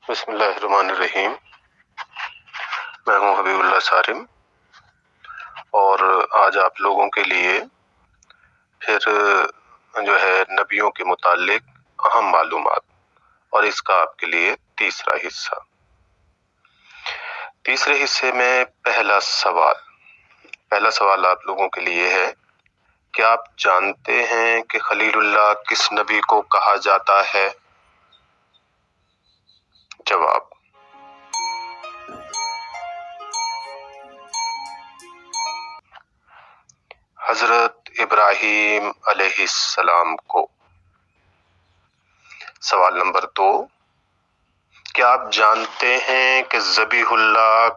बिस्मिल्लाहिर्रहमानिर्रहीम। मैं हूँ हबीबुल्लाह सारिम और आज आप लोगों के लिए फिर जो है नबियों के मुतालिक अहम मालूमात और इसका आपके लिए तीसरा हिस्सा। तीसरे हिस्से में पहला सवाल आप लोगों के लिए है कि आप जानते हैं कि खलीलुल्लाह किस नबी को कहा जाता है? जवाब, हजरत इब्राहीम अलैहिस्सलाम को। सवाल नंबर 2, क्या आप जानते हैं कि ज़बीहुल्लाह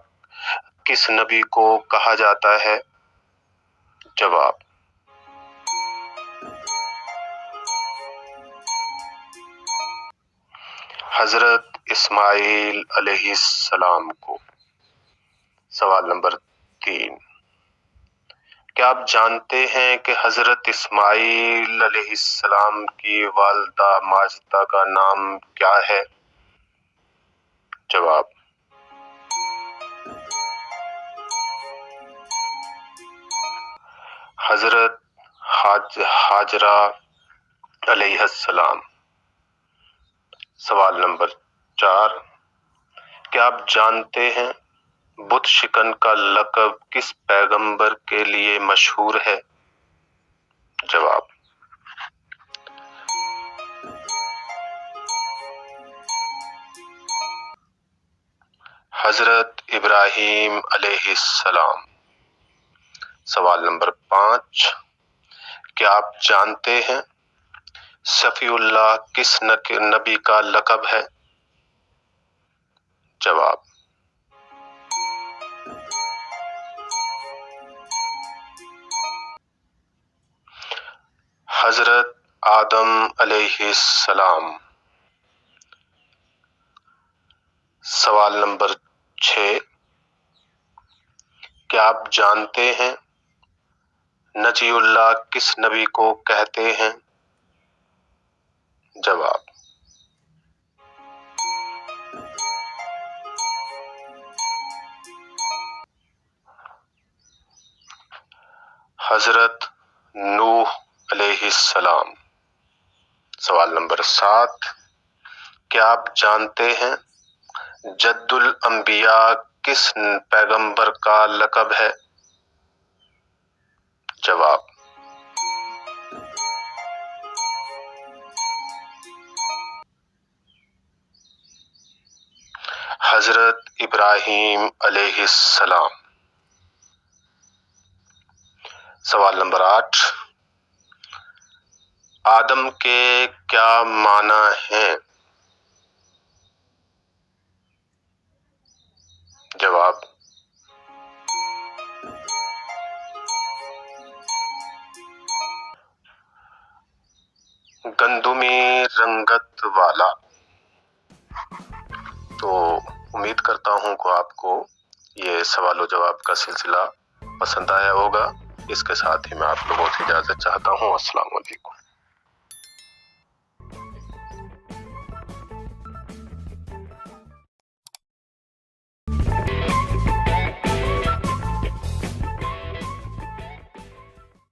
किस नबी को कहा जाता है? जवाब, हजरत इस्माइल अलैहिस्सलाम को। सवाल नंबर 3, क्या आप जानते हैं कि हजरत इस्माइल अलैहिस्सलाम की वालिदा माजिदा का नाम क्या है? जवाब, हजरत हाजरा अलैहिस्सलाम। सवाल नंबर 4, क्या आप जानते हैं बुत शिकन का लक़ब किस पैगंबर के लिए मशहूर है? जवाब, हजरत इब्राहीम अलैहिस्सलाम। सवाल नंबर 5, क्या आप जानते हैं सफीउल्लाह किस नबी का लक़ब है? जवाब, हजरत आदम अलैहिस्सलाम। सवाल नंबर 6, क्या आप जानते हैं नजीउल्लाह किस नबी को कहते हैं? जवाब, हजरत नूह अलैहिस्सलाम। सवाल नंबर 7, क्या आप जानते हैं जद्दुल अंबिया किस पैगंबर का लक़ब है? जवाब, हजरत इब्राहीम अलैहिस्सलाम। सवाल नंबर 8, आदम के क्या माना है? जवाब, गंदुमी रंगत वाला। तो उम्मीद करता हूं कि आपको ये सवाल जवाब का सिलसिला पसंद आया होगा। इसके साथ ही मैं आप लोगों से इजाजत चाहता हूं। अस्सलाम वालेकुम।